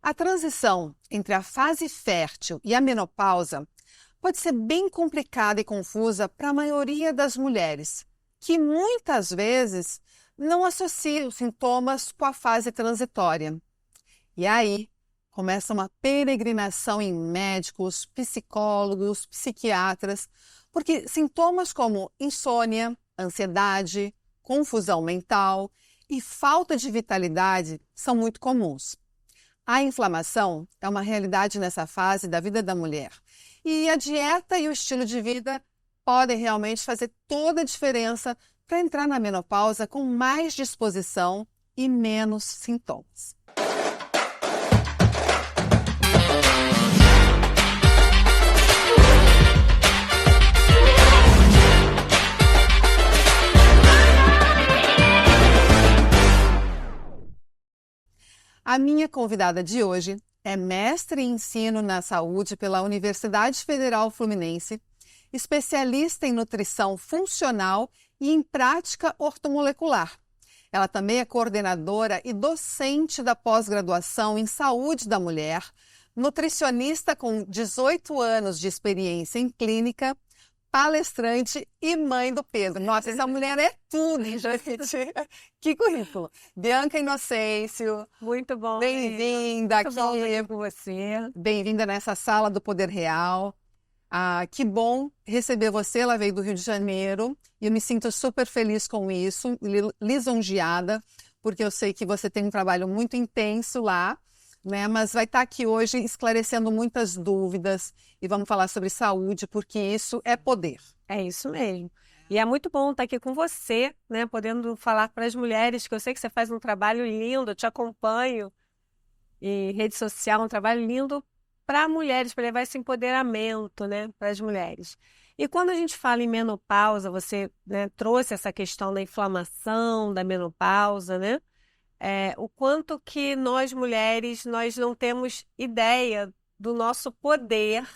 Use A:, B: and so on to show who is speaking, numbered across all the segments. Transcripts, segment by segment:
A: A transição entre a fase fértil e a menopausa pode ser bem complicada e confusa para a maioria das mulheres, que muitas vezes não associam os sintomas com a fase transitória. E aí começa uma peregrinação em médicos, psicólogos, psiquiatras, porque sintomas como insônia, ansiedade, confusão mental e falta de vitalidade são muito comuns. A inflamação é uma realidade nessa fase da vida da mulher. E a dieta e o estilo de vida podem realmente fazer toda a diferença para entrar na menopausa com mais disposição e menos sintomas. A minha convidada de hoje é mestre em ensino na saúde pela Universidade Federal Fluminense, especialista em nutrição funcional e em prática ortomolecular. Ela também é coordenadora e docente da pós-graduação em saúde da mulher, nutricionista com 18 anos de experiência em clínica, palestrante e mãe do Pedro. Nossa, essa mulher é tudo, gente. Que currículo. Bianca Inocêncio.
B: Muito bom.
A: Bem-vinda
B: Muito
A: aqui.
B: bom estar com você.
A: Bem-vinda nessa sala do Poder Real. Que bom receber você. Ela veio do Rio de Janeiro e eu me sinto super feliz com isso, lisonjeada, porque eu sei que você tem um trabalho muito intenso lá, né? Mas vai estar aqui hoje esclarecendo muitas dúvidas e vamos falar sobre saúde, porque isso é poder.
B: É isso mesmo. E é muito bom estar aqui com você, né? Podendo falar para as mulheres, que eu sei que você faz um trabalho lindo, eu te acompanho em rede social, um trabalho lindo para mulheres, para levar esse empoderamento, né, para as mulheres. E quando a gente fala em menopausa, você, né, trouxe essa questão da inflamação, da menopausa, né? O quanto que nós mulheres, nós não temos ideia do nosso poder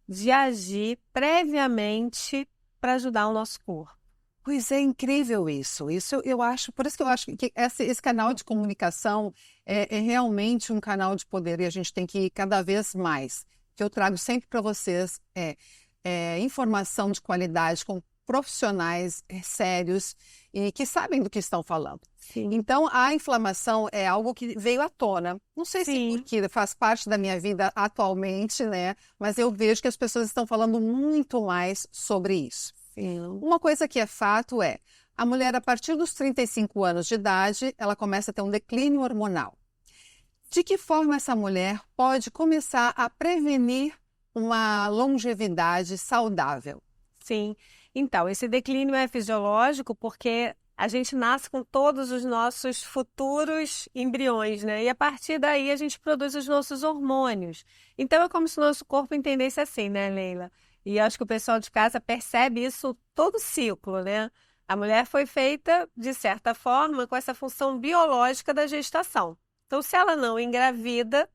B: de agir previamente para ajudar o nosso corpo.
A: Pois é incrível isso. Isso eu acho, por isso que eu acho que esse canal de comunicação é realmente um canal de poder e a gente tem que ir cada vez mais. O que eu trago sempre para vocês é informação de qualidade com profissionais sérios e que sabem do que estão falando.
B: Sim.
A: Então, a inflamação é algo que veio à tona. Não sei se porque faz parte da minha vida atualmente, né? Mas eu vejo que as pessoas estão falando muito mais sobre isso.
B: Sim.
A: Uma coisa que é fato é, a mulher a partir dos 35 anos de idade, ela começa a ter um declínio hormonal. De que forma essa mulher pode começar a prevenir uma longevidade saudável?
B: Sim. Então, esse declínio é fisiológico porque a gente nasce com todos os nossos futuros embriões, né? E a partir daí a gente produz os nossos hormônios. Então é como se o nosso corpo entendesse assim, né, Leila? E acho que o pessoal de casa percebe isso todo ciclo, né? A mulher foi feita, de certa forma, com essa função biológica da gestação. Então, se ela não engravida,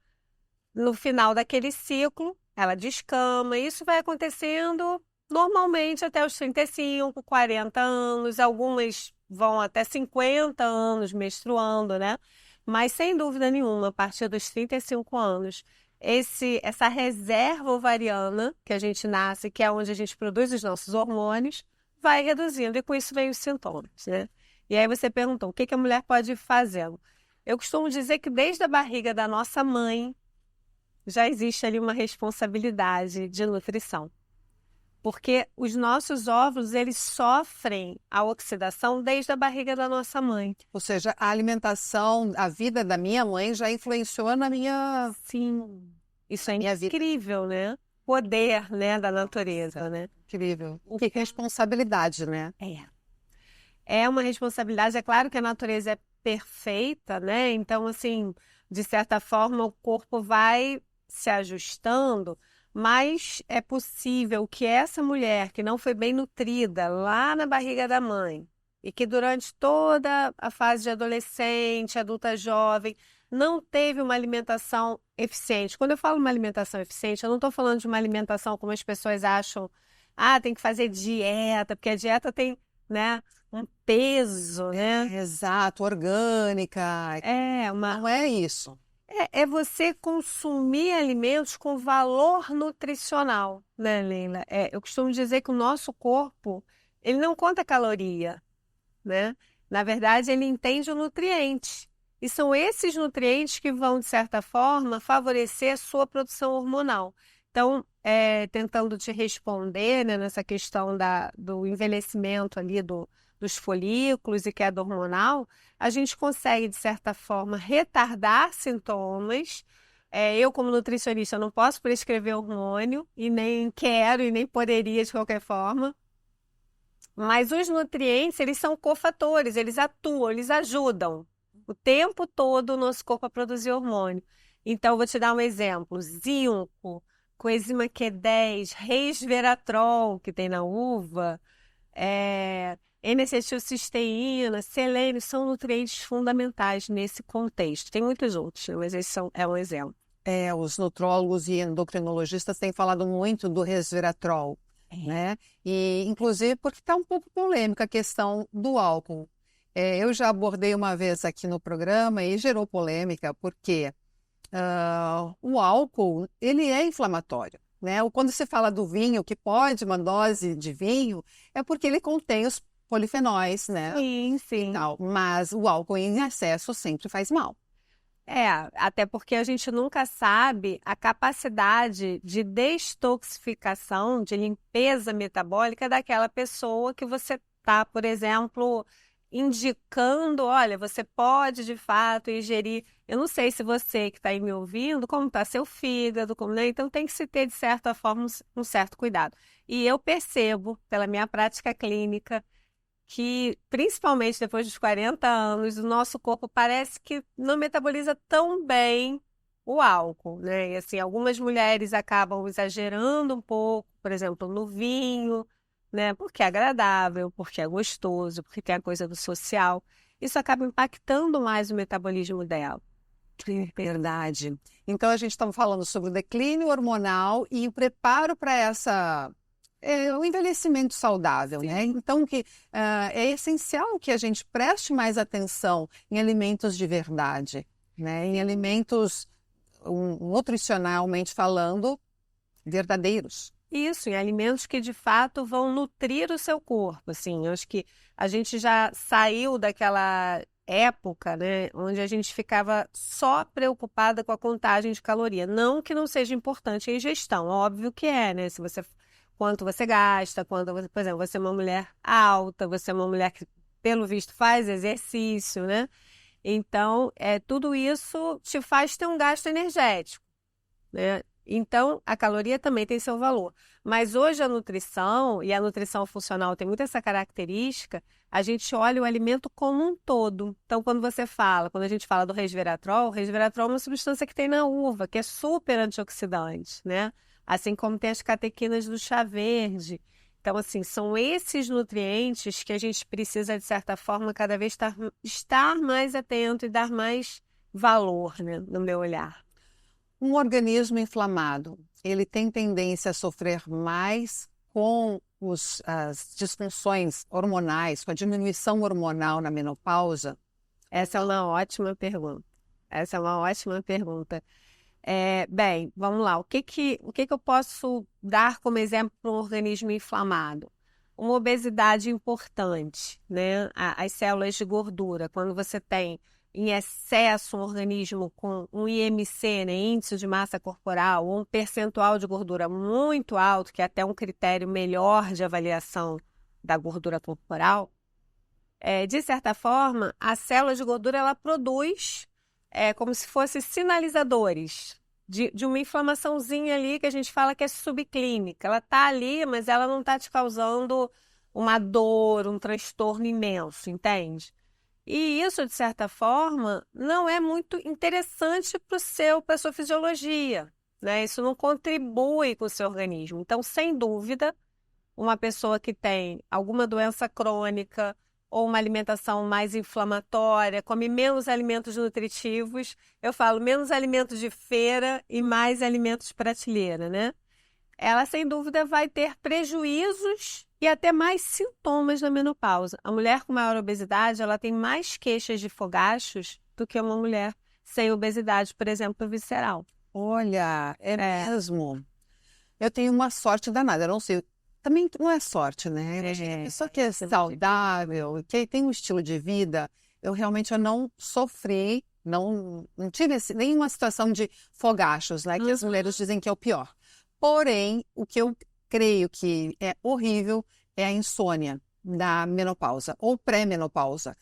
B: no final daquele ciclo, ela descama. Isso vai acontecendo normalmente até os 35, 40 anos. Algumas vão até 50 anos menstruando, né? Mas, sem dúvida nenhuma, a partir dos 35 anos, essa reserva ovariana que a gente nasce, que é onde a gente produz os nossos hormônios, vai reduzindo e com isso vem os sintomas, né? E aí você perguntou, o que a mulher pode ir fazendo? Eu costumo dizer que desde a barriga da nossa mãe já existe ali uma responsabilidade de nutrição. Porque os nossos óvulos, eles sofrem a oxidação desde a barriga da nossa mãe.
A: Ou seja, a alimentação, a vida da minha mãe já influenciou na minha...
B: Sim, isso é
A: minha vida.
B: incrível, né? Poder, né, da natureza, né?
A: Incrível. Que responsabilidade, né?
B: É uma responsabilidade. É claro que a natureza é perfeita, né? Então, assim, de certa forma, o corpo vai se ajustando, mas é possível que essa mulher que não foi bem nutrida lá na barriga da mãe e que durante toda a fase de adolescente, adulta jovem, não teve uma alimentação eficiente. Quando eu falo uma alimentação eficiente, eu não estou falando de uma alimentação como as pessoas acham, tem que fazer dieta, porque a dieta tem, né, um peso, né?
A: Exato, orgânica. Não é isso.
B: É você consumir alimentos com valor nutricional, né, Leila? Eu costumo dizer que o nosso corpo, ele não conta caloria, né? Na verdade, ele entende o nutriente. E são esses nutrientes que vão, de certa forma, favorecer a sua produção hormonal. Então, tentando te responder, né, nessa questão do envelhecimento ali dos folículos e queda hormonal, a gente consegue, de certa forma, retardar sintomas. Eu, como nutricionista, não posso prescrever hormônio, e nem quero, e nem poderia de qualquer forma. Mas os nutrientes, eles são cofatores, eles atuam, eles ajudam o tempo todo o nosso corpo a produzir hormônio. Então, vou te dar um exemplo. Zinco, coenzima Q10, resveratrol, que tem na uva, N-acetilcisteína, selênio, são nutrientes fundamentais nesse contexto. Tem muitos outros, né? Mas esse é um exemplo.
A: Os nutrólogos e endocrinologistas têm falado muito do resveratrol, né? E, inclusive, porque está um pouco polêmica a questão do álcool. Eu já abordei uma vez aqui no programa e gerou polêmica, porque o álcool, ele é inflamatório, né? Quando se fala do vinho, que pode uma dose de vinho, é porque ele contém os polifenóis, né?
B: Sim, sim.
A: E tal. Mas o álcool em excesso sempre faz mal.
B: Até porque a gente nunca sabe a capacidade de detoxificação, de limpeza metabólica daquela pessoa que você está, por exemplo, indicando, olha, você pode de fato ingerir. Eu não sei se você que está aí me ouvindo, como está seu fígado, como, né? Então tem que se ter, de certa forma, um certo cuidado. E eu percebo, pela minha prática clínica, que, principalmente depois dos 40 anos, o nosso corpo parece que não metaboliza tão bem o álcool, né? E assim, algumas mulheres acabam exagerando um pouco, por exemplo, no vinho, né? Porque é agradável, porque é gostoso, porque tem a coisa do social. Isso acaba impactando mais o metabolismo dela.
A: Verdade. Então, a gente estava falando sobre o declínio hormonal e o preparo para o envelhecimento saudável, né? Então, é essencial que a gente preste mais atenção em alimentos de verdade, né? Em alimentos, nutricionalmente falando, verdadeiros.
B: Isso, em alimentos que de fato vão nutrir o seu corpo. Assim, eu acho que a gente já saiu daquela época, né, onde a gente ficava só preocupada com a contagem de caloria. Não que não seja importante a ingestão, óbvio que é, né? Se você quanto você gasta, quando você, por exemplo, você é uma mulher alta, você é uma mulher que, pelo visto, faz exercício, né? Então, tudo isso te faz ter um gasto energético, né? Então, a caloria também tem seu valor. Mas hoje a nutrição, e a nutrição funcional tem muito essa característica, a gente olha o alimento como um todo. Então, quando a gente fala do resveratrol, o resveratrol é uma substância que tem na uva, que é super antioxidante, né? Assim como tem as catequinas do chá verde. Então, assim, são esses nutrientes que a gente precisa, de certa forma, cada vez estar mais atento e dar mais valor, né, no meu olhar.
A: Um organismo inflamado, ele tem tendência a sofrer mais com as disfunções hormonais, com a diminuição hormonal na menopausa?
B: Essa é uma ótima pergunta. Essa é uma ótima pergunta. Bem, vamos lá. O que eu posso dar como exemplo para um organismo inflamado? Uma obesidade importante, né? As células de gordura, quando você tem em excesso um organismo com um IMC, né, índice de massa corporal, ou um percentual de gordura muito alto, que é até um critério melhor de avaliação da gordura corporal, de certa forma, a célula de gordura ela produz como se fossem sinalizadores de uma inflamaçãozinha ali que a gente fala que é subclínica. Ela está ali, mas ela não está te causando uma dor, um transtorno imenso, entende? E isso, de certa forma, não é muito interessante para a sua fisiologia, né? Isso não contribui com o seu organismo. Então, sem dúvida, uma pessoa que tem alguma doença crônica ou uma alimentação mais inflamatória, come menos alimentos nutritivos, eu falo menos alimentos de feira e mais alimentos de prateleira, né? Ela, sem dúvida, vai ter prejuízos e até mais sintomas na menopausa. A mulher com maior obesidade, ela tem mais queixas de fogachos do que uma mulher sem obesidade, por exemplo, visceral.
A: Olha, é mesmo. Eu tenho uma sorte danada, eu não sei. Também não é sorte, né? A pessoa que é saudável, que tem um estilo de vida, eu não sofri, não tive nenhuma situação de fogachos, né? Que as mulheres dizem que é o pior. Porém, o que eu creio que é horrível é a insônia da menopausa ou pré-menopausa,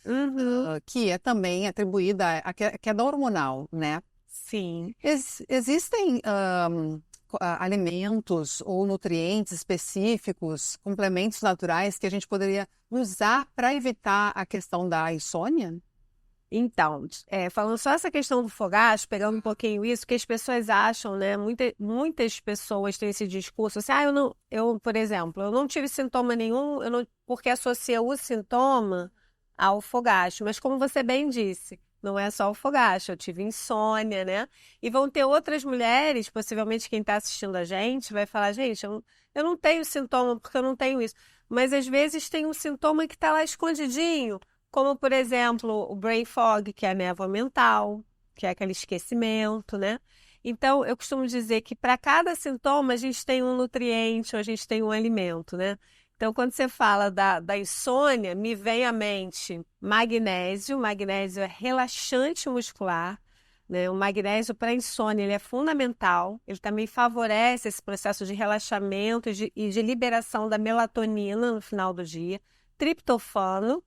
A: que é também atribuída à queda hormonal, né?
B: Sim.
A: Existem alimentos ou nutrientes específicos, complementos naturais que a gente poderia usar para evitar a questão da insônia?
B: Então, falando só essa questão do fogacho, pegando um pouquinho isso, que as pessoas acham, né? Muitas pessoas têm esse discurso assim, por exemplo, eu não tive sintoma nenhum, porque associa o sintoma ao fogacho. Mas como você bem disse, não é só o fogacho, eu tive insônia, né? E vão ter outras mulheres, possivelmente quem está assistindo a gente, vai falar, gente, eu não tenho sintoma porque eu não tenho isso. Mas às vezes tem um sintoma que está lá escondidinho, como, por exemplo, o brain fog, que é a névoa mental, que é aquele esquecimento, né? Então, eu costumo dizer que para cada sintoma a gente tem um nutriente ou a gente tem um alimento, né? Então, quando você fala da insônia, me vem à mente magnésio. Magnésio é relaxante muscular, né? O magnésio para insônia ele é fundamental. Ele também favorece esse processo de relaxamento e de liberação da melatonina no final do dia. Triptofano,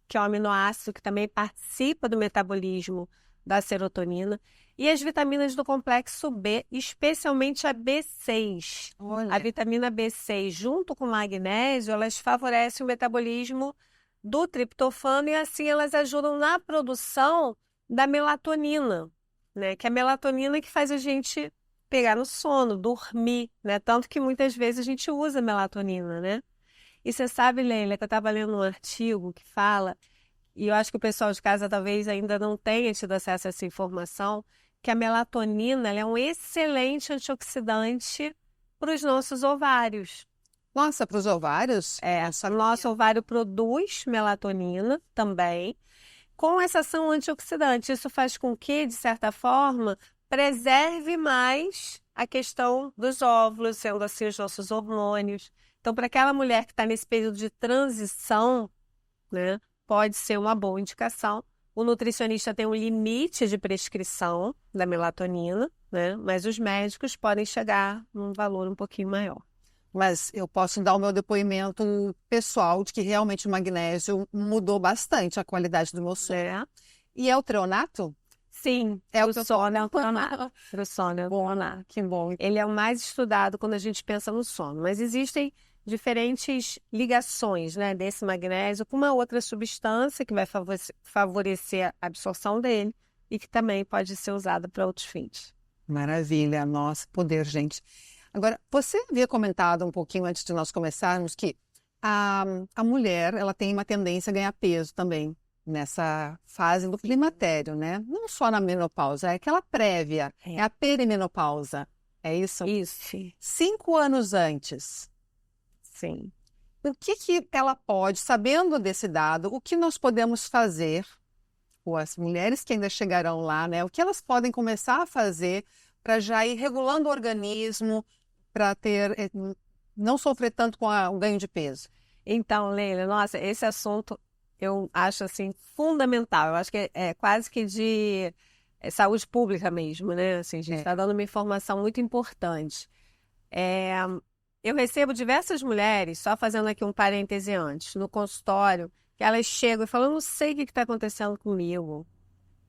B: que é um aminoácido que também participa do metabolismo da serotonina, e as vitaminas do complexo B, especialmente a B6.
A: Olha.
B: A vitamina B6, junto com o magnésio, elas favorecem o metabolismo do triptofano e assim elas ajudam na produção da melatonina, né? Que é a melatonina que faz a gente pegar no sono, dormir, né? Tanto que muitas vezes a gente usa melatonina, né? E você sabe, Leila, que eu estava lendo um artigo que fala, e eu acho que o pessoal de casa talvez ainda não tenha tido acesso a essa informação, que a melatonina ela é um excelente antioxidante para os nossos ovários.
A: Nossa, para os ovários?
B: O nosso ovário produz melatonina também, com essa ação antioxidante. Isso faz com que, de certa forma, preserve mais a questão dos óvulos, sendo assim os nossos hormônios. Então, para aquela mulher que está nesse período de transição, né, pode ser uma boa indicação. O nutricionista tem um limite de prescrição da melatonina, né, mas os médicos podem chegar num valor um pouquinho maior.
A: Mas eu posso dar o meu depoimento pessoal de que realmente o magnésio mudou bastante a qualidade do meu sono. E é o treonato?
B: Sim, o sono é o treonato. O sono é o treonato.
A: Que bom.
B: Ele é o mais estudado quando a gente pensa no sono, mas existem diferentes ligações, né, desse magnésio com uma outra substância que vai favorecer a absorção dele e que também pode ser usada para outros fins.
A: Maravilha, nossa, poder, gente. Agora, você havia comentado um pouquinho antes de nós começarmos que a mulher ela tem uma tendência a ganhar peso também nessa fase do climatério, né? Não só na menopausa, é aquela prévia, é a perimenopausa, é isso?
B: Isso.
A: 5 anos antes.
B: Sim.
A: O que ela pode, sabendo desse dado, o que nós podemos fazer, ou as mulheres que ainda chegarão lá, né? O que elas podem começar a fazer para já ir regulando o organismo, para não sofrer tanto com o ganho de peso?
B: Então, Leila, nossa, esse assunto eu acho assim fundamental. Eu acho que é quase que de saúde pública mesmo, né? Assim, a gente está dando uma informação muito importante. Eu recebo diversas mulheres, só fazendo aqui um parêntese antes, no consultório, que elas chegam e falam, eu não sei o que está acontecendo comigo.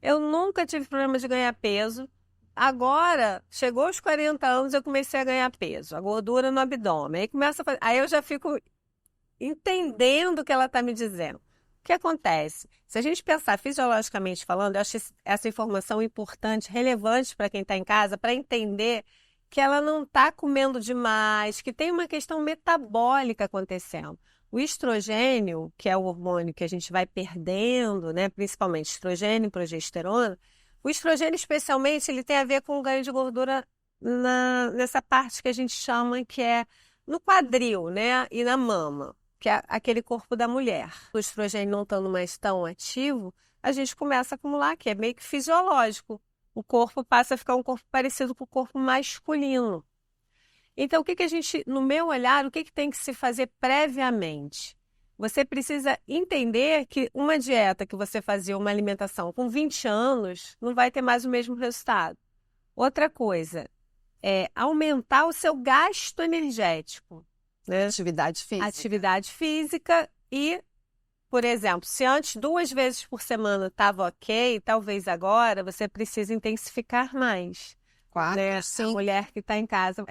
B: Eu nunca tive problema de ganhar peso. Agora, chegou aos 40 anos, eu comecei a ganhar peso, a gordura no abdômen. Aí eu já fico entendendo o que ela está me dizendo. O que acontece? Se a gente pensar fisiologicamente falando, eu acho essa informação importante, relevante para quem está em casa, para entender que ela não está comendo demais, que tem uma questão metabólica acontecendo. O estrogênio, que é o hormônio que a gente vai perdendo, né, principalmente estrogênio e progesterona, o estrogênio especialmente ele tem a ver com o ganho de gordura nessa parte que a gente chama que é no quadril, né, e na mama, que é aquele corpo da mulher. O estrogênio não estando mais tão ativo, a gente começa a acumular, que é meio que fisiológico. o corpo passa a ficar um corpo parecido com o corpo masculino. Então, o que a gente, no meu olhar, o que tem que se fazer previamente? Você precisa entender que uma dieta que você fazia, uma alimentação com 20 anos, não vai ter mais o mesmo resultado. Outra coisa é aumentar o seu gasto energético, né?
A: Atividade física.
B: Atividade física e, por exemplo, se antes 2 vezes por semana estava ok, talvez agora você precisa intensificar mais.
A: 4,
B: né?
A: 5.
B: A mulher que está em casa.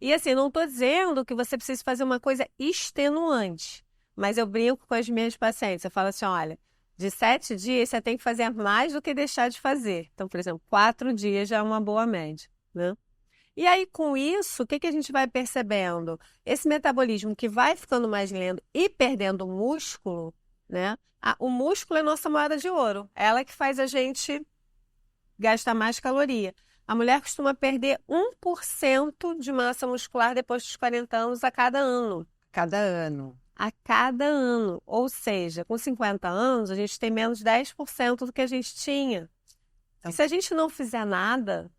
B: E assim, não estou dizendo que você precisa fazer uma coisa extenuante, mas eu brinco com as minhas pacientes. Eu falo assim, olha, de 7 dias você tem que fazer mais do que deixar de fazer. Então, por exemplo, 4 dias já é uma boa média, né? E aí, com isso, o que a gente vai percebendo? Esse metabolismo que vai ficando mais lento e perdendo músculo, né? O músculo é nossa moeda de ouro. É ela que faz a gente gastar mais caloria. A mulher costuma perder 1% de massa muscular depois dos 40 anos a cada ano.
A: Cada ano.
B: A cada ano. Ou seja, com 50 anos, a gente tem menos de 10% do que a gente tinha.
A: Então,
B: e se a gente não fizer nada,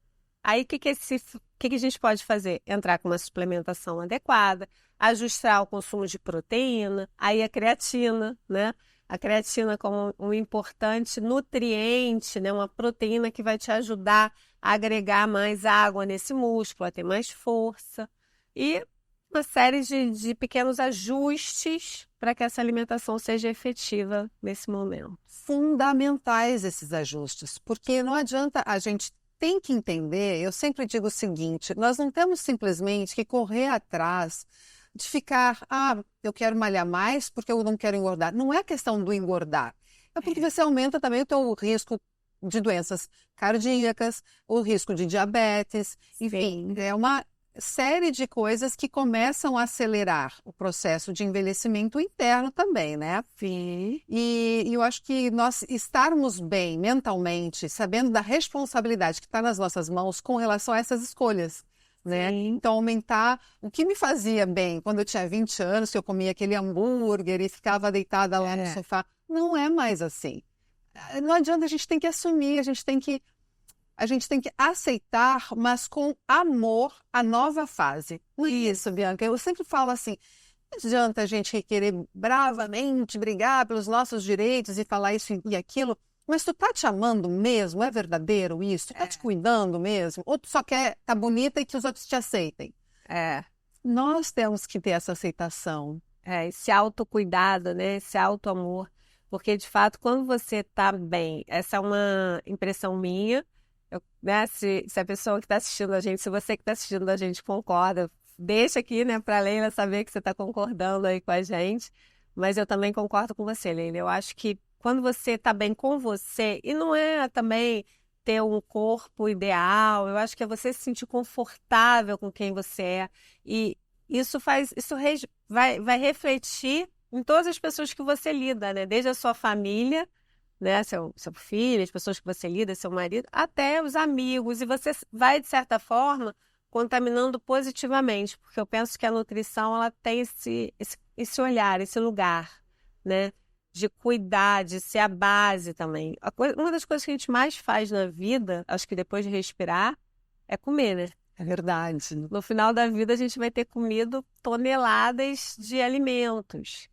B: aí o que a gente pode fazer? Entrar com uma suplementação adequada, ajustar o consumo de proteína, aí a creatina, né? A creatina como um importante nutriente, né? Uma proteína que vai te ajudar a agregar mais água nesse músculo, a ter mais força. E uma série de pequenos ajustes para que essa alimentação seja efetiva nesse momento.
A: Fundamentais esses ajustes, porque não adianta, a gente tem que entender, eu sempre digo o seguinte, nós não temos simplesmente que correr atrás de ficar, eu quero malhar mais porque eu não quero engordar. Não é questão do engordar, é porque você aumenta também o teu risco de doenças cardíacas, o risco de diabetes, enfim, é uma série de coisas que começam a acelerar o processo de envelhecimento interno também, né?
B: Sim.
A: E eu acho que nós estarmos bem mentalmente, sabendo da responsabilidade que está nas nossas mãos com relação a essas escolhas, né?
B: Sim.
A: Então, aumentar o que me fazia bem quando eu tinha 20 anos, que eu comia aquele hambúrguer e ficava deitada lá no sofá, não é mais assim. Não adianta, a gente tem que assumir, a gente tem que aceitar, mas com amor, a nova fase. Isso, Bianca. Eu sempre falo assim, não adianta a gente querer bravamente brigar pelos nossos direitos e falar isso e aquilo, mas tu tá te amando mesmo? É verdadeiro isso? Tu tá te cuidando mesmo? Ou tu só quer estar bonita e que os outros te aceitem? Nós temos que ter essa aceitação.
B: Esse autocuidado, né? Esse autoamor. Porque, de fato, quando você tá bem, essa é uma impressão minha, né? Se a pessoa que está assistindo a gente, se você que está assistindo a gente concorda, deixa aqui, né, para a Leila saber que você está concordando aí com a gente. Mas eu também concordo com você, Leila. Eu acho que quando você está bem com você, e não é também ter um corpo ideal, eu acho que é você se sentir confortável com quem você é. E isso vai refletir em todas as pessoas que você lida, né? Desde a sua família, né, seu filho, as pessoas que você lida, seu marido, até os amigos, e você vai, de certa forma, contaminando positivamente, porque eu penso que a nutrição, ela tem esse olhar, esse lugar, né, de cuidar, de ser a base também. Uma das coisas que a gente mais faz na vida, acho que depois de respirar, é comer, né?
A: É verdade.
B: No final da vida, a gente vai ter comido toneladas de alimentos.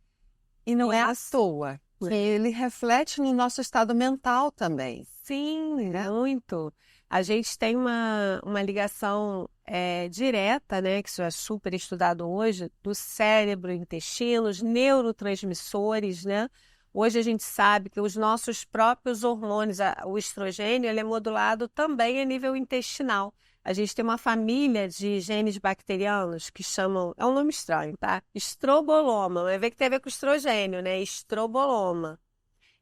A: E não é à toa. Que ele reflete no nosso estado mental também.
B: Sim, né? Muito. A gente tem uma ligação direta, né, que isso é super estudado hoje, do cérebro, intestinos, neurotransmissores, né? Hoje a gente sabe que os nossos próprios hormônios, o estrogênio, ele é modulado também a nível intestinal. A gente tem uma família de genes bacterianos que chamam, é um nome estranho, tá? Estroboloma, vai ver que tem a ver com estrogênio, né? Estroboloma.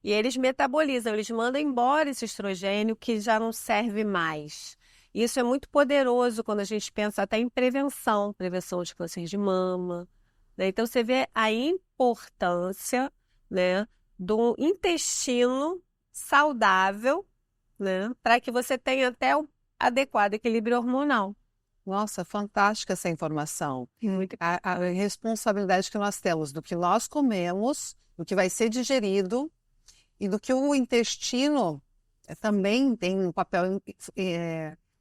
B: E eles metabolizam, eles mandam embora esse estrogênio que já não serve mais. Isso é muito poderoso quando a gente pensa até em prevenção de câncer de mama, né? Então você vê a importância, né, do intestino saudável, né, para que você tenha até o adequado equilíbrio hormonal.
A: Nossa, fantástica essa informação.
B: Muito.
A: A responsabilidade que nós temos do que nós comemos, do que vai ser digerido e do que o intestino também tem um papel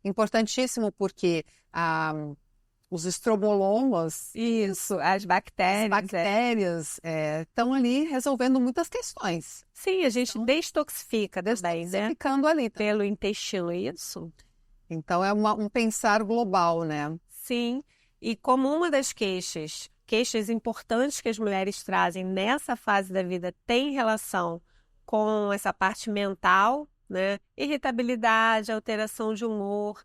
A: importantíssimo, porque os estrobolomas,
B: Isso, as
A: as
B: bactérias.
A: bactérias, estão ali resolvendo muitas questões.
B: Sim, a gente detoxifica também, né?
A: Ficando ali.
B: Pelo intestino, isso?
A: Então, é um pensar global, né?
B: Sim, e como uma das queixas importantes que as mulheres trazem nessa fase da vida tem relação com essa parte mental, né? Irritabilidade, alteração de humor.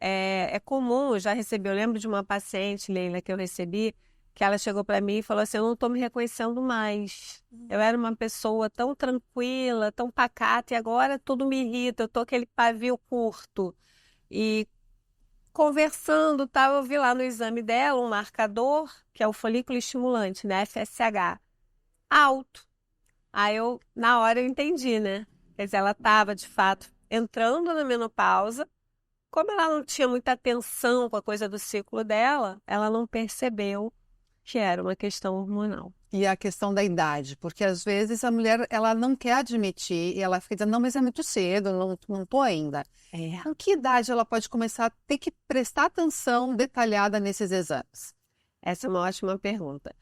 B: É comum, eu já recebi, eu lembro de uma paciente, Leila, que eu recebi, que ela chegou para mim e falou assim: eu não estou me reconhecendo mais. Eu era uma pessoa tão tranquila, tão pacata, e agora tudo me irrita, eu tô aquele pavio curto. E conversando, tal, eu vi lá no exame dela um marcador, que é o folículo estimulante, né, FSH, alto. Aí eu, na hora eu entendi, né? Quer dizer, ela estava, de fato, entrando na menopausa. Como ela não tinha muita atenção com a coisa do ciclo dela, ela não percebeu que era uma questão hormonal.
A: E a questão da idade, porque às vezes a mulher ela não quer admitir e ela fica dizendo, não, mas é muito cedo, não tô ainda. Com que idade ela pode começar a ter que prestar atenção detalhada nesses exames?
B: Essa é uma ótima pergunta.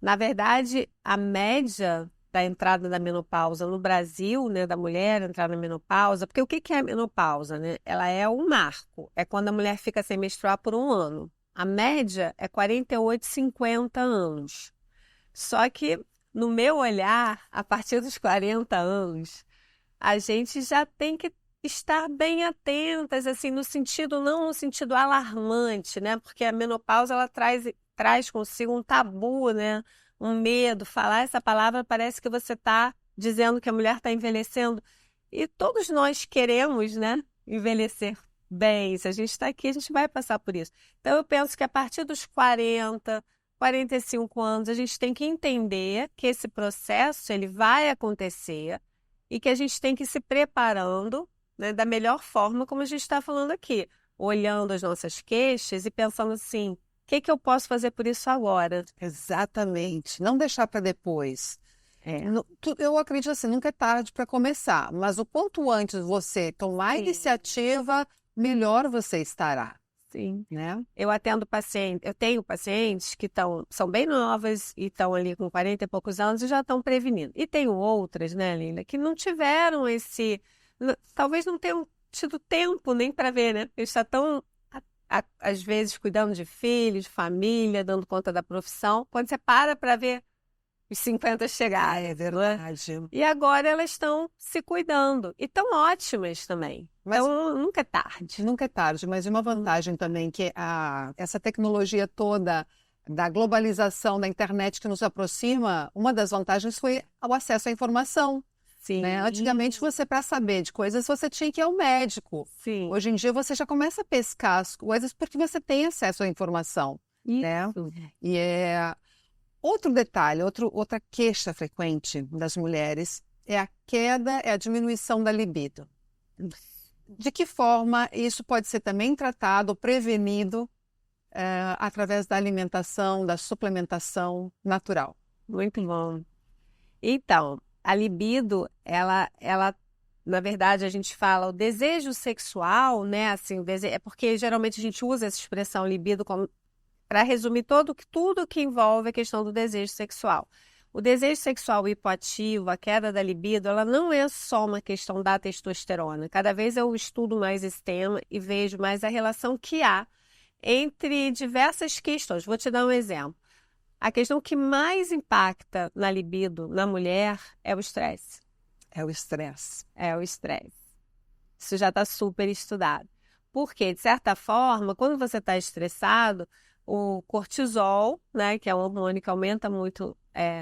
B: Na verdade, a média da entrada da menopausa no Brasil, né, da mulher entrar na menopausa, porque o que é a menopausa, né? Ela é um marco, é quando a mulher fica sem menstruar por um ano. A média é 48, 50 anos. Só que, no meu olhar, a partir dos 40 anos, a gente já tem que estar bem atentas, assim, no sentido, não no sentido alarmante, né? Porque a menopausa, ela traz consigo um tabu, né? Um medo. Falar essa palavra parece que você está dizendo que a mulher está envelhecendo. E todos nós queremos, né? Envelhecer bem. Se a gente está aqui, a gente vai passar por isso. Então, eu penso que a partir dos 40, 45 anos, a gente tem que entender que esse processo ele vai acontecer e que a gente tem que ir se preparando, né, da melhor forma, como a gente está falando aqui, olhando as nossas queixas e pensando assim, o que eu posso fazer por isso agora?
A: Exatamente, não deixar para depois. Eu acredito assim, nunca é tarde para começar, mas o quanto antes você tomar a iniciativa, melhor você estará.
B: Sim.
A: Né?
B: Eu tenho pacientes que são bem novas e estão ali com 40 e poucos anos e já estão prevenindo. E tenho outras, né, Linda, que não tiveram talvez não tenham tido tempo nem para ver, né? Eles já estão, às vezes, cuidando de filhos, de família, dando conta da profissão. Quando você para ver os 50 chegar,
A: é verdade.
B: E agora elas estão se cuidando. E estão ótimas também.
A: Mas
B: então, nunca é tarde.
A: Nunca é tarde, mas uma vantagem também que essa tecnologia toda da globalização da internet que nos aproxima, uma das vantagens foi o acesso à informação.
B: Sim.
A: Né? Antigamente, para saber de coisas, você tinha que ir ao médico.
B: Sim.
A: Hoje em dia, você já começa a pescar as coisas porque você tem acesso à informação.
B: Isso.
A: Né? E outro detalhe, outra queixa frequente das mulheres é a diminuição da libido. De que forma isso pode ser também tratado, prevenido através da alimentação, da suplementação natural?
B: Muito bom. Então, a libido, ela, na verdade, a gente fala o desejo sexual, né? Assim, é porque geralmente a gente usa essa expressão libido para resumir tudo que envolve a questão do desejo sexual. O desejo sexual hipoativo, a queda da libido, ela não é só uma questão da testosterona. Cada vez eu estudo mais esse tema e vejo mais a relação que há entre diversas questões. Vou te dar um exemplo. A questão que mais impacta na libido na mulher é o estresse.
A: É o estresse.
B: É o estresse. Isso já está super estudado. Porque, de certa forma, quando você está estressado, o cortisol, né, que é um hormônio que aumenta muito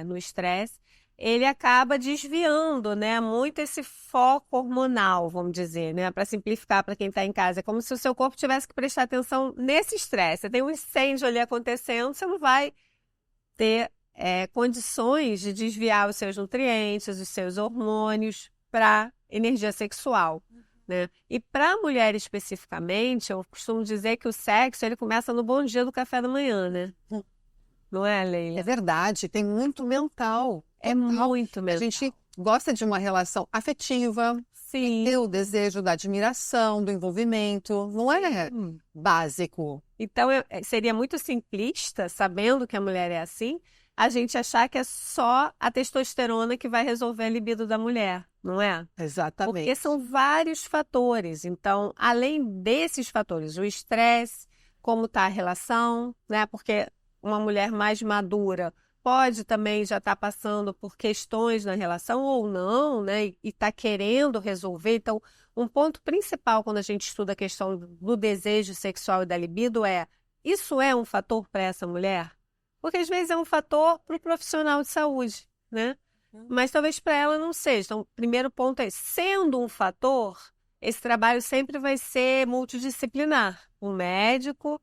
B: no estresse, ele acaba desviando, né, muito esse foco hormonal, vamos dizer, né, para simplificar para quem está em casa. É como se o seu corpo tivesse que prestar atenção nesse estresse. Você tem um incêndio ali acontecendo, você não vai ter condições de desviar os seus nutrientes, os seus hormônios para energia sexual. Né? E para a mulher especificamente, eu costumo dizer que o sexo ele começa no bom dia do café da manhã, né? Não é, Leila?
A: É verdade, tem muito mental.
B: É muito mental.
A: A gente gosta de uma relação afetiva,
B: Sim.
A: ter o desejo da admiração, do envolvimento, não é básico.
B: Então, seria muito simplista, sabendo que a mulher é assim, a gente achar que é só a testosterona que vai resolver a libido da mulher, não é?
A: Exatamente.
B: Porque são vários fatores. Então, além desses fatores, o estresse, como está a relação, né? Porque uma mulher mais madura pode também já estar passando por questões na relação ou não, né? E está querendo resolver. Então, um ponto principal quando a gente estuda a questão do desejo sexual e da libido é: isso é um fator para essa mulher? Porque às vezes é um fator para o profissional de saúde, né? Mas talvez para ela não seja. Então, o primeiro ponto é, sendo um fator, esse trabalho sempre vai ser multidisciplinar. O médico,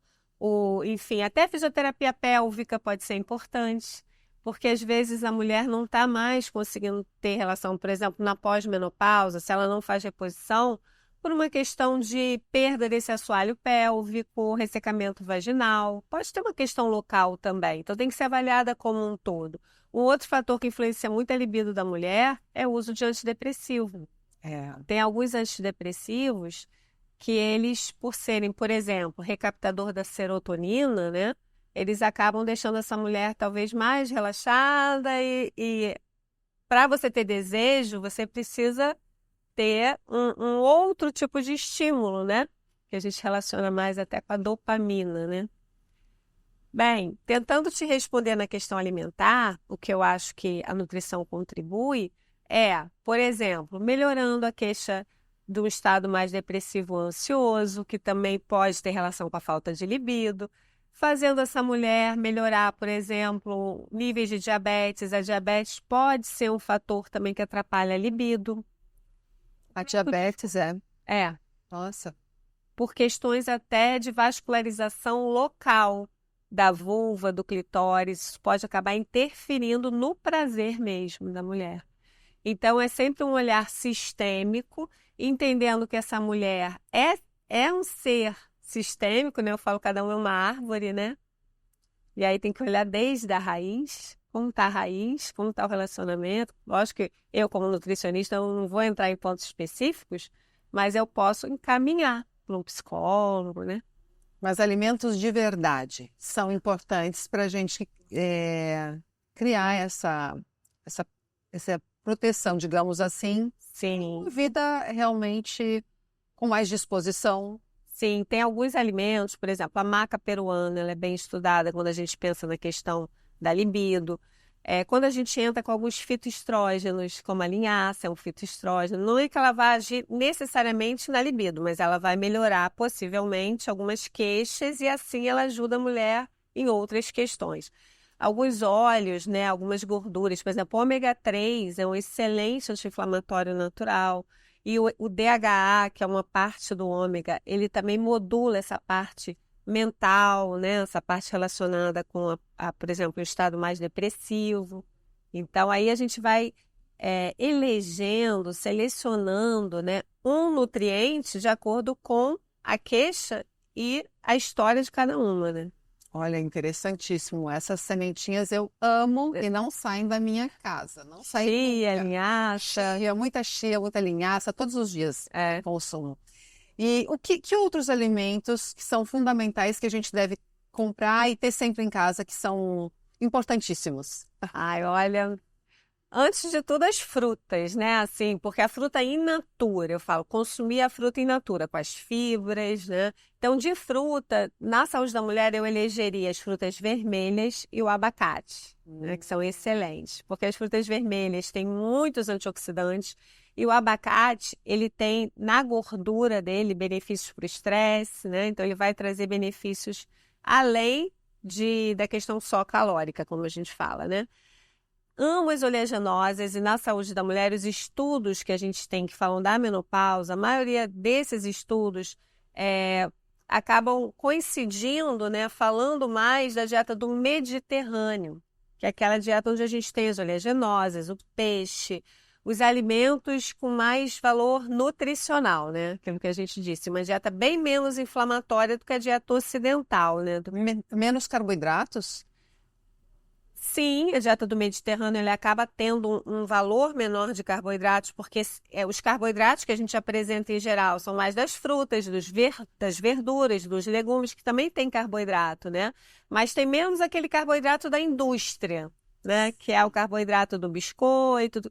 B: enfim, até a fisioterapia pélvica pode ser importante, porque às vezes a mulher não está mais conseguindo ter relação, por exemplo, na pós-menopausa, se ela não faz reposição, por uma questão de perda desse assoalho pélvico, ressecamento vaginal. Pode ter uma questão local também, então tem que ser avaliada como um todo. Um outro fator que influencia muito a libido da mulher é o uso de antidepressivo. Tem alguns antidepressivos que eles, por serem, por exemplo, recaptador da serotonina, né? Eles acabam deixando essa mulher talvez mais relaxada e para você ter desejo, você precisa ter um outro tipo de estímulo, né? Que a gente relaciona mais até com a dopamina, né? Bem, tentando te responder na questão alimentar, o que eu acho que a nutrição contribui é, por exemplo, melhorando a queixa do estado mais depressivo ou ansioso, que também pode ter relação com a falta de libido, fazendo essa mulher melhorar, por exemplo, níveis de diabetes. A diabetes pode ser um fator também que atrapalha a libido.
A: A diabetes
B: É,
A: nossa,
B: por questões até de vascularização local da vulva, do clitóris, isso pode acabar interferindo no prazer mesmo da mulher. Então, é sempre um olhar sistêmico, entendendo que essa mulher é um ser sistêmico, né? Eu falo, cada um é uma árvore, né? E aí tem que olhar desde a raiz, como está a raiz, como está o relacionamento. Lógico que eu, como nutricionista, eu não vou entrar em pontos específicos, mas eu posso encaminhar para um psicólogo, né?
A: mas alimentos de verdade são importantes para a gente criar essa proteção, digamos assim,
B: Sim.
A: uma vida realmente com mais disposição.
B: Sim, tem alguns alimentos, por exemplo, a maca peruana, ela é bem estudada quando a gente pensa na questão da libido. Quando a gente entra com alguns fitoestrógenos, como a linhaça, é um fitoestrógeno, não é que ela vai agir necessariamente na libido, mas ela vai melhorar possivelmente algumas queixas e assim ela ajuda a mulher em outras questões. Alguns óleos, né, algumas gorduras, por exemplo, o ômega 3 é um excelente anti-inflamatório natural. E o DHA, que é uma parte do ômega, ele também modula essa parte mental, né? Essa parte relacionada com, por exemplo, o estado mais depressivo. Então, aí a gente vai elegendo, selecionando, né, um nutriente de acordo com a queixa e a história de cada uma, né?
A: Olha, interessantíssimo. Essas sementinhas eu amo e não saem da minha casa. Não saem
B: Chia,
A: nunca.
B: linhaça.
A: Chia, muita linhaça, todos os dias
B: É.
A: consumo. E que outros alimentos que são fundamentais que a gente deve comprar e ter sempre em casa que são importantíssimos?
B: Ai, olha, antes de tudo as frutas, né? Assim, porque a fruta in natura, eu falo, consumir a fruta in natura, com as fibras, né? Então, de fruta, na saúde da mulher, eu elegeria as frutas vermelhas e o abacate, né? Que são excelentes, porque as frutas vermelhas têm muitos antioxidantes e o abacate, ele tem na gordura dele benefícios para o estresse, né? Então, ele vai trazer benefícios além da questão só calórica, como a gente fala, né? Amo as oleaginosas e na saúde da mulher, os estudos que a gente tem que falam da menopausa, a maioria desses estudos acabam coincidindo, né, falando mais da dieta do Mediterrâneo, que é aquela dieta onde a gente tem as oleaginosas, o peixe, os alimentos com mais valor nutricional, né? Aquilo que a gente disse, uma dieta bem menos inflamatória do que a dieta ocidental, né?
A: Menos carboidratos?
B: Sim, a dieta do Mediterrâneo ele acaba tendo um valor menor de carboidratos, porque os carboidratos que a gente apresenta em geral são mais das frutas, das verduras, dos legumes, que também tem carboidrato, né? Mas tem menos aquele carboidrato da indústria, né? Que é o carboidrato do biscoito,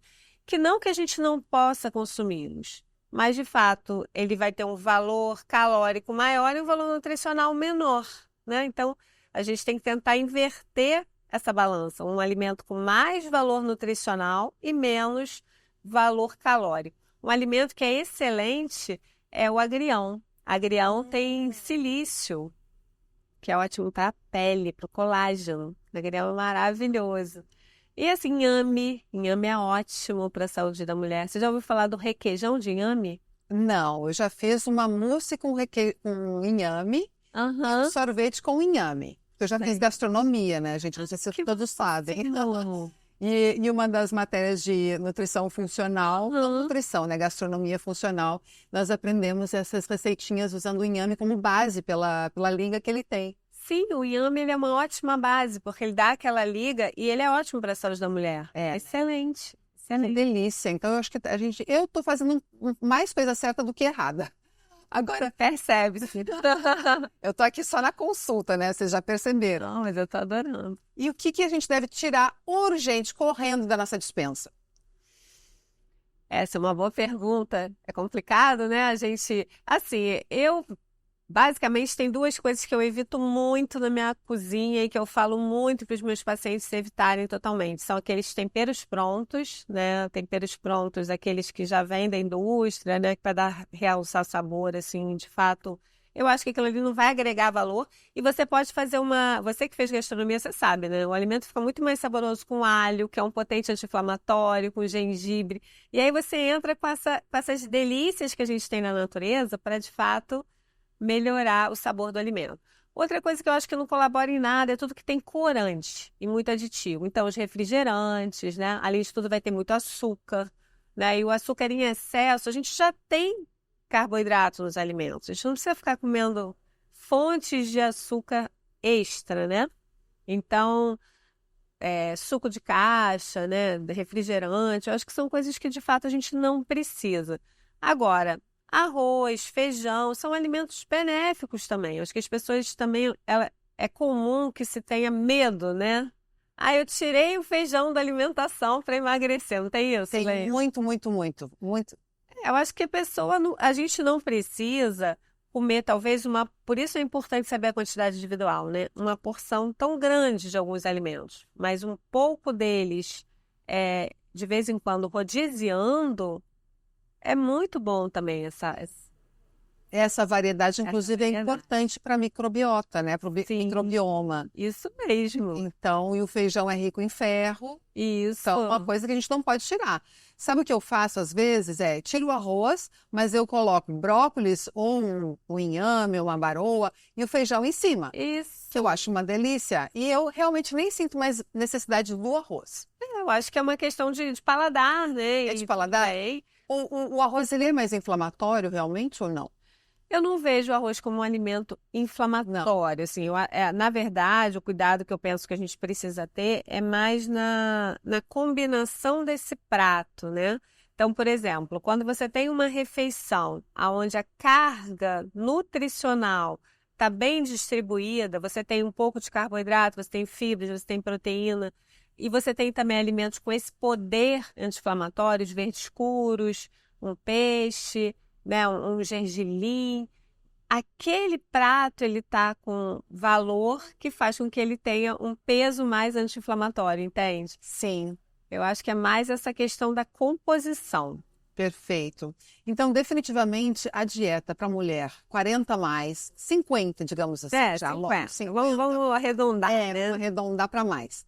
B: que não que a gente não possa consumi-los, mas de fato ele vai ter um valor calórico maior e um valor nutricional menor, né? Então a gente tem que tentar inverter essa balança, um alimento com mais valor nutricional e menos valor calórico. Um alimento que é excelente é o agrião. Agrião tem silício, que é ótimo para a pele, para o colágeno. O agrião é maravilhoso. E assim, inhame é ótimo para a saúde da mulher. Você já ouviu falar do requeijão de inhame?
A: Não, eu já fiz uma mousse com inhame e um
B: Aham.
A: sorvete com inhame. Eu já fiz
B: Sei.
A: gastronomia, né, gente? Não sei se
B: Que
A: todos sabem.
B: não.
A: E uma das matérias de nutrição funcional, não
B: Aham.
A: nutrição, né? Gastronomia funcional, nós aprendemos essas receitinhas usando o inhame como base pela liga que ele tem.
B: Sim, o inhame ele é uma ótima base, porque ele dá aquela liga e ele é ótimo para a saúde da mulher.
A: É,
B: Excelente,
A: que
B: excelente.
A: delícia. Então, eu acho que eu tô fazendo mais coisa certa do que errada. Agora,
B: Percebe-se.
A: eu tô aqui só na consulta, né? Vocês já perceberam.
B: Não, mas eu tô adorando.
A: E o que a gente deve tirar urgente, correndo da nossa despensa?
B: Essa é uma boa pergunta. É complicado, né? A gente, assim, eu basicamente tem duas coisas que eu evito muito na minha cozinha e que eu falo muito para os meus pacientes evitarem totalmente. São aqueles temperos prontos, né? Temperos prontos, aqueles que já vêm da indústria, né? Para dar realçar sabor, assim, de fato. Eu acho que aquilo ali não vai agregar valor. E você pode fazer Você que fez gastronomia, você sabe, né? O alimento fica muito mais saboroso com alho, que é um potente anti-inflamatório, com gengibre. E aí você entra com essas delícias que a gente tem na natureza para, de fato, melhorar o sabor do alimento. Outra coisa que eu acho que não colabora em nada é tudo que tem corante e muito aditivo. Então, os refrigerantes, né? Além de tudo, vai ter muito açúcar, né? E o açúcar em excesso, a gente já tem carboidrato nos alimentos. A gente não precisa ficar comendo fontes de açúcar extra, né? Então, suco de caixa, né? Refrigerante, eu acho que são coisas que de fato a gente não precisa. Agora, arroz, feijão, são alimentos benéficos também. Eu acho que as pessoas também, é comum que se tenha medo, né? Ah, eu tirei o feijão da alimentação para emagrecer, não tem isso,
A: Tem
B: Lê?
A: muito, muito, muito, muito.
B: Eu acho que a gente não precisa comer talvez por isso é importante saber a quantidade individual, né? Uma porção tão grande de alguns alimentos, mas um pouco deles, de vez em quando, rodiziando, é muito bom também
A: Essa variedade,
B: essa
A: inclusive, é
B: variedade.
A: importante para a microbiota, né? Para o
B: Sim,
A: microbioma.
B: isso mesmo.
A: Então, e o feijão é rico em ferro.
B: Isso.
A: Então, uma coisa que a gente não pode tirar. Sabe o que eu faço às vezes? Tiro o arroz, mas eu coloco brócolis ou um inhame, ou uma baroa e o feijão em cima, que eu
B: Isso.
A: acho uma delícia. E eu realmente nem sinto mais necessidade do arroz.
B: Eu acho que é uma questão de paladar, né?
A: É de
B: E tudo
A: paladar?
B: bem.
A: O arroz, ele é mais inflamatório realmente ou não?
B: Eu não vejo o arroz como um alimento
A: Não.
B: inflamatório, assim. Na verdade, o cuidado que eu penso que a gente precisa ter é mais na combinação desse prato, né? Então, por exemplo, quando você tem uma refeição onde a carga nutricional está bem distribuída, você tem um pouco de carboidrato, você tem fibras, você tem proteína, e você tem também alimentos com esse poder anti-inflamatório, os verdes escuros, um peixe, né, um gergelim. Aquele prato ele tá com valor que faz com que ele tenha um peso mais anti-inflamatório, entende?
A: Sim,
B: Eu acho que é mais essa questão da composição.
A: perfeito. Então, definitivamente, a dieta para mulher 40 mais, 50, digamos assim, já logo,
B: 50. Vamos arredondar,
A: vamos
B: né?
A: arredondar para mais.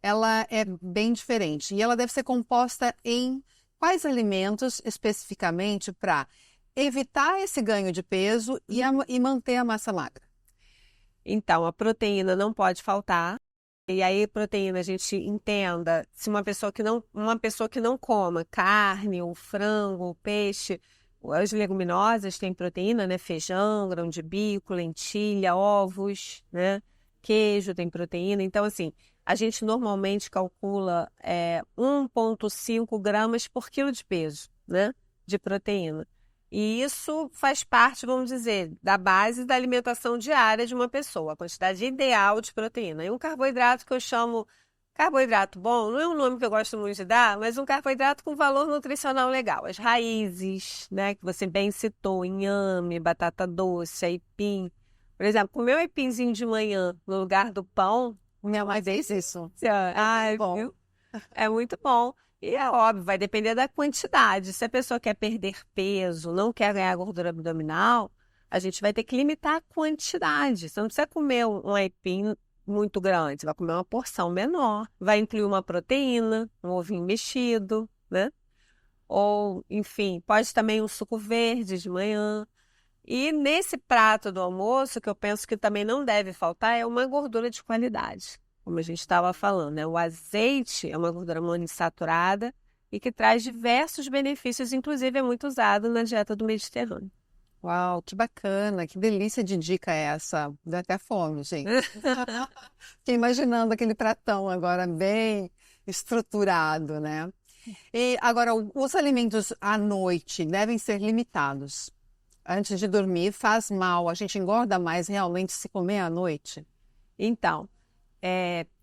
A: Ela é bem diferente e ela deve ser composta em quais alimentos especificamente para evitar esse ganho de peso e manter a massa magra.
B: Então, a proteína não pode faltar. E aí, proteína, a gente entenda, se uma pessoa que não coma carne, ou frango, ou peixe, as leguminosas têm proteína, né? Feijão, grão de bico, lentilha, ovos, né? queijo, tem proteína. Então, assim, a gente normalmente calcula 1,5 gramas por quilo de peso, né, de proteína. E isso faz parte, vamos dizer, da base da alimentação diária de uma pessoa, a quantidade ideal de proteína. E um carboidrato que eu chamo carboidrato bom, não é um nome que eu gosto muito de dar, mas um carboidrato com valor nutricional legal. As raízes, né, que você bem citou, inhame, batata doce, aipim. Por exemplo, comer um aipinzinho de manhã no lugar do pão.
A: Minha mãe fez isso.
B: Ai,
A: Bom.
B: viu? É muito bom. E é óbvio, vai depender da quantidade. Se a pessoa quer perder peso, não quer ganhar gordura abdominal, a gente vai ter que limitar a quantidade. Você não precisa comer um aipim muito grande, você vai comer uma porção menor. Vai incluir uma proteína, um ovinho mexido, né? Ou, enfim, pode também um suco verde de manhã. E nesse prato do almoço, que eu penso que também não deve faltar, é uma gordura de qualidade. Como a gente estava falando, né? O azeite é uma gordura monoinsaturada e que traz diversos benefícios, inclusive é muito usado na dieta do Mediterrâneo.
A: Uau, que bacana, que delícia de dica é essa. Dá até fome, gente. Fiquei imaginando aquele pratão agora bem estruturado, né? E agora, os alimentos à noite devem ser limitados. Antes de dormir, faz mal. A gente engorda mais realmente se comer à noite?
B: Então,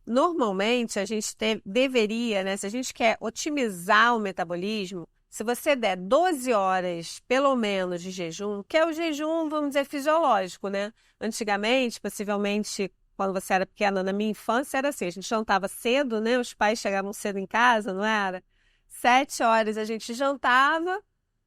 B: normalmente a gente deveria, né? Se a gente quer otimizar o metabolismo, se você der 12 horas, pelo menos, de jejum, que é o jejum, vamos dizer, fisiológico, né? Antigamente, possivelmente, quando você era pequena, na minha infância, era assim, a gente jantava cedo, né? Os pais chegavam cedo em casa, não era? 7 horas a gente jantava,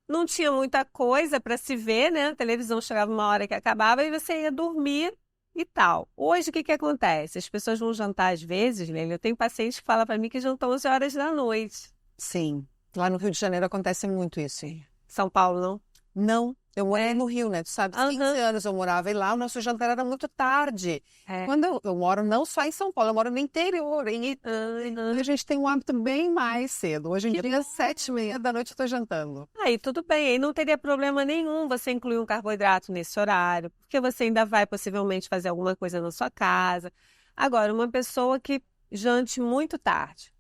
B: não tinha muita coisa para se ver, né? A televisão chegava uma hora que acabava e você ia dormir e tal. Hoje, o que acontece? As pessoas vão jantar às vezes, né? Eu tenho pacientes que falam para mim que jantam 11 horas da noite.
A: Sim. Lá no Rio de Janeiro acontece muito isso.
B: São Paulo, não?
A: Não, eu morei no Rio, né? Tu sabe, 15 anos eu morava e lá o nosso jantar era muito tarde. Quando eu moro não só em São Paulo, eu moro no interior. A gente tem um hábito bem mais cedo. Hoje em dia, 7h30 da noite eu estou jantando.
B: Aí tudo bem, aí não teria problema nenhum você incluir um carboidrato nesse horário, porque você ainda vai possivelmente fazer alguma coisa na sua casa. Agora, uma pessoa que jante muito tarde,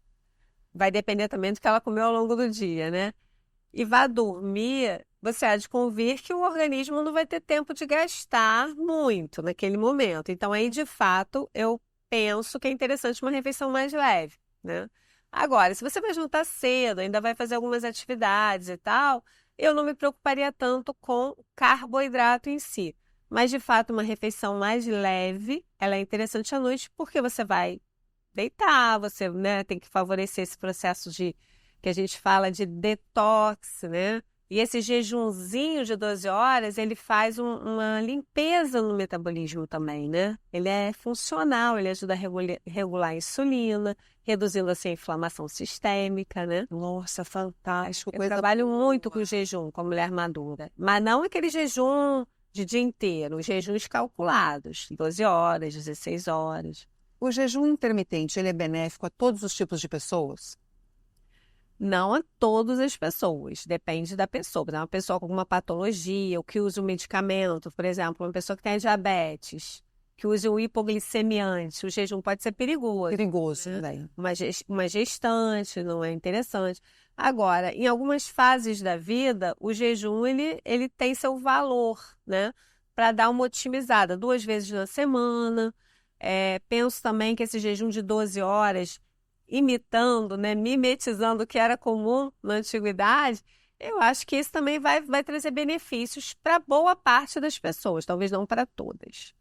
B: vai depender também do que ela comeu ao longo do dia, né? E vá dormir, você há de convir que o organismo não vai ter tempo de gastar muito naquele momento. Então, aí, de fato, eu penso que é interessante uma refeição mais leve, né? Agora, se você vai jantar cedo, ainda vai fazer algumas atividades e tal, eu não me preocuparia tanto com o carboidrato em si. Mas, de fato, uma refeição mais leve, ela é interessante à noite porque você vai deitar, você, né, tem que favorecer esse processo que a gente fala de detox, né? E esse jejunzinho de 12 horas, ele faz uma limpeza no metabolismo também, né? Ele é funcional, ele ajuda a regular a insulina, reduzindo assim a inflamação sistêmica, né?
A: Nossa, fantástico.
B: Eu trabalho muito com jejum, com a mulher madura. Mas não aquele jejum de dia inteiro, os jejuns calculados, 12 horas, 16 horas.
A: O jejum intermitente, ele é benéfico a todos os tipos de pessoas?
B: Não a todas as pessoas, depende da pessoa. Uma pessoa com alguma patologia, ou que usa um medicamento, por exemplo, uma pessoa que tem diabetes, que usa um hipoglicemiante, o jejum pode ser perigoso.
A: Perigoso, né?
B: Uma gestante, não é interessante. Agora, em algumas fases da vida, o jejum ele tem seu valor, né? Para dar uma otimizada 2 vezes na semana. Penso também que esse jejum de 12 horas, imitando, né, mimetizando o que era comum na antiguidade, eu acho que isso também vai trazer benefícios para boa parte das pessoas, talvez não para todas.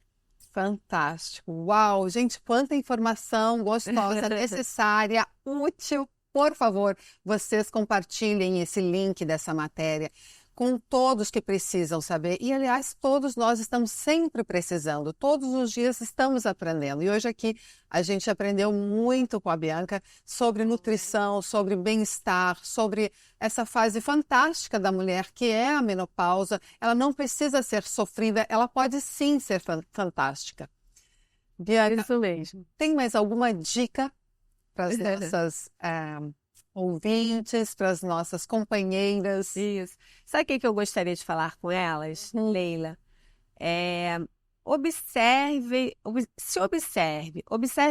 A: Fantástico. Uau, gente, quanta informação gostosa, necessária, útil. Por favor, vocês compartilhem esse link dessa matéria com todos que precisam saber. E, aliás, todos nós estamos sempre precisando. Todos os dias estamos aprendendo. E hoje aqui a gente aprendeu muito com a Bianca sobre nutrição, sobre bem-estar, sobre essa fase fantástica da mulher que é a menopausa. Ela não precisa ser sofrida, ela pode sim ser fantástica. Bianca,
B: Isso mesmo.
A: tem mais alguma dica para as nossas ouvintes, para as nossas companheiras?
B: Isso. Sabe o que eu gostaria de falar com elas, Leila? observe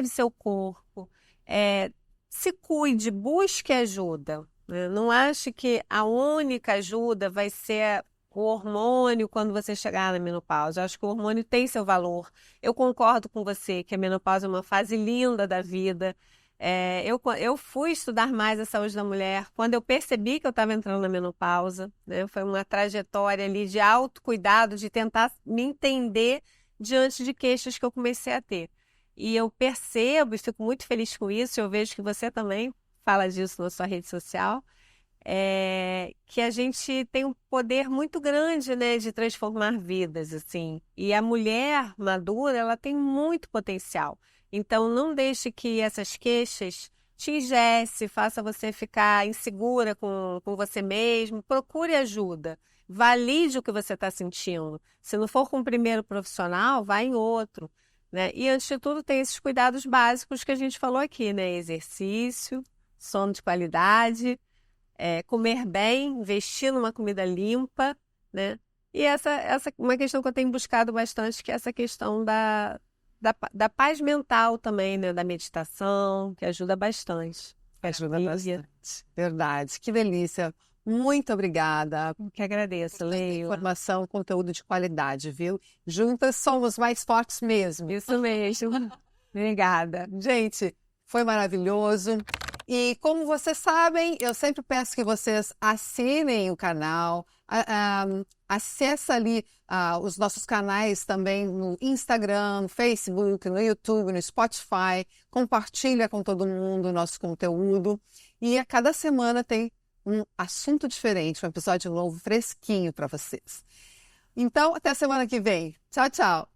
B: seu corpo, se cuide, busque ajuda, né? Não ache que a única ajuda vai ser o hormônio quando você chegar na menopausa. Eu acho que o hormônio tem seu valor. Eu concordo com você que a menopausa é uma fase linda da vida. Eu fui estudar mais a saúde da mulher quando eu percebi que eu estava entrando na menopausa, né? Foi uma trajetória ali de autocuidado, de tentar me entender diante de queixas que eu comecei a ter. E eu percebo e fico muito feliz com isso, eu vejo que você também fala disso na sua rede social, que a gente tem um poder muito grande, né, de transformar vidas, assim. E a mulher madura, ela tem muito potencial. Então, não deixe que essas queixas te ingesse, faça você ficar insegura com você mesmo. Procure ajuda. Valide o que você está sentindo. Se não for com o primeiro profissional, vá em outro, né? E, antes de tudo, tem esses cuidados básicos que a gente falou aqui, né? Exercício, sono de qualidade, comer bem, investir numa comida limpa, né? E essa uma questão que eu tenho buscado bastante, que é essa questão da paz mental também, né? Da meditação, que ajuda bastante.
A: Ajuda bastante. Verdade, que delícia. Muito obrigada.
B: Eu que agradeço, Leila.
A: Informação, conteúdo de qualidade, viu? Juntas somos mais fortes mesmo.
B: Isso mesmo. Obrigada.
A: Gente, foi maravilhoso. E como vocês sabem, eu sempre peço que vocês assinem o canal, acessa ali os nossos canais também no Instagram, no Facebook, no YouTube, no Spotify, compartilha com todo mundo o nosso conteúdo e a cada semana tem um assunto diferente, um episódio novo, fresquinho para vocês. Então, até a semana que vem. Tchau, tchau!